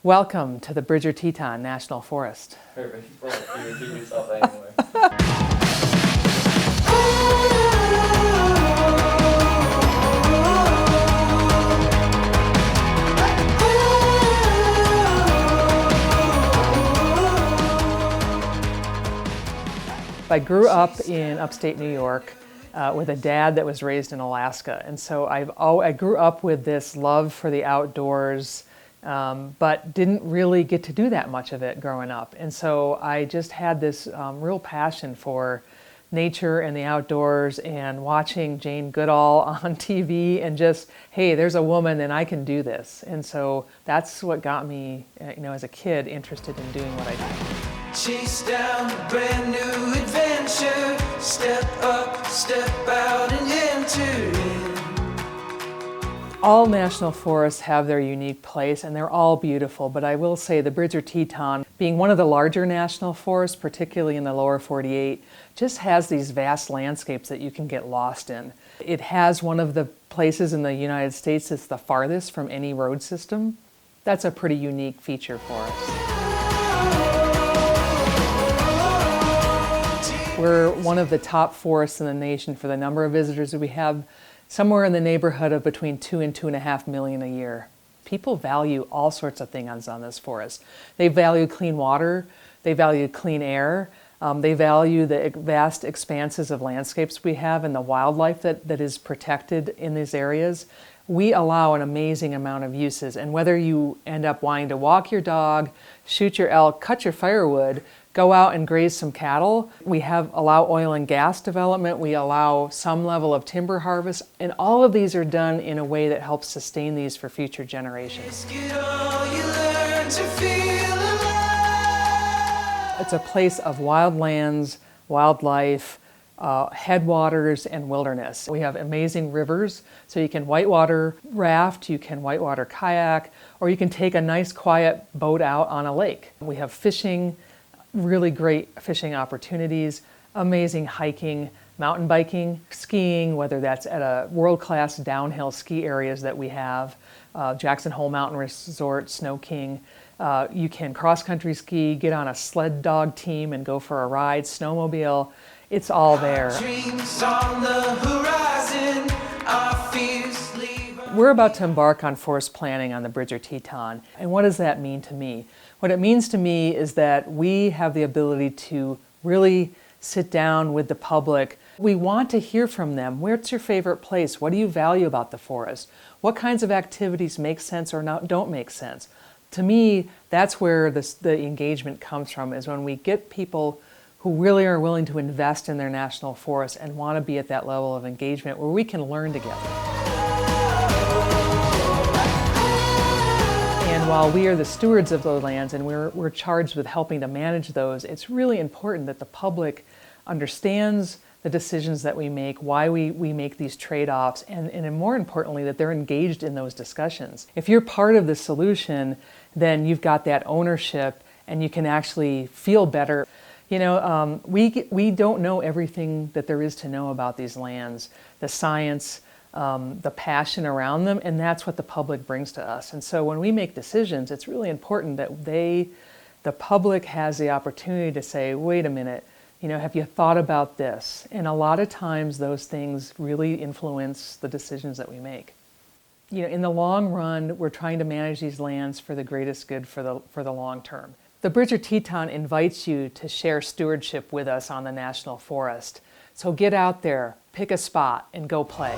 Welcome to the Bridger-Teton National Forest. Perfect. Well, you repeat yourself anyway. I grew up in upstate New York with a dad that was raised in Alaska, and so I grew up with this love for the outdoors, but didn't really get to do that much of it growing up. And so I just had this real passion for nature and the outdoors, and watching Jane Goodall on TV and just, hey, there's a woman and I can do this. And so that's what got me, as a kid, interested in doing what I do. Chase down a brand new adventure, step up, step out and enter in. All national forests have their unique place and they're all beautiful, but I will say the Bridger-Teton, being one of the larger national forests, particularly in the lower 48, just has these vast landscapes that you can get lost in. It has one of the places in the United States that's the farthest from any road system. That's a pretty unique feature for us. We're one of the top forests in the nation for the number of visitors that we have, somewhere in the neighborhood of between 2 and 2.5 million a year. People value all sorts of things on this forest. They value clean water, they value clean air, they value the vast expanses of landscapes we have and the wildlife that is protected in these areas. We allow an amazing amount of uses, and whether you end up wanting to walk your dog, shoot your elk, cut your firewood, go out and graze some cattle, we allow oil and gas development, we allow some level of timber harvest, and all of these are done in a way that helps sustain these for future generations. It's a place of wildlands, wildlife, headwaters, and wilderness. We have amazing rivers, so you can whitewater raft, you can whitewater kayak, or you can take a nice quiet boat out on a lake. We have fishing, really great fishing opportunities, amazing hiking, mountain biking, skiing, whether that's at a world-class downhill ski areas that we have, Jackson Hole Mountain Resort, Snow King. You can cross-country ski, get on a sled dog team and go for a ride, snowmobile. It's all there. We're about to embark on forest planning on the Bridger-Teton. And what does that mean to me? What it means to me is that we have the ability to really sit down with the public. We want to hear from them. Where's your favorite place? What do you value about the forest? What kinds of activities make sense or don't make sense? To me, that's where the engagement comes from, is when we get people who really are willing to invest in their national forest and want to be at that level of engagement where we can learn together. And while we are the stewards of those lands and we're charged with helping to manage those, it's really important that the public understands the decisions that we make, why we make these trade-offs, and more importantly, that they're engaged in those discussions. If you're part of the solution, then you've got that ownership and you can actually feel better. We don't know everything that there is to know about these lands, the science, the passion around them, and that's what the public brings to us. And so when we make decisions, it's really important that the public has the opportunity to say, wait a minute, have you thought about this? And a lot of times those things really influence the decisions that we make. In the long run, we're trying to manage these lands for the greatest good for the long term. The Bridger-Teton invites you to share stewardship with us on the National Forest. So get out there, pick a spot, and go play.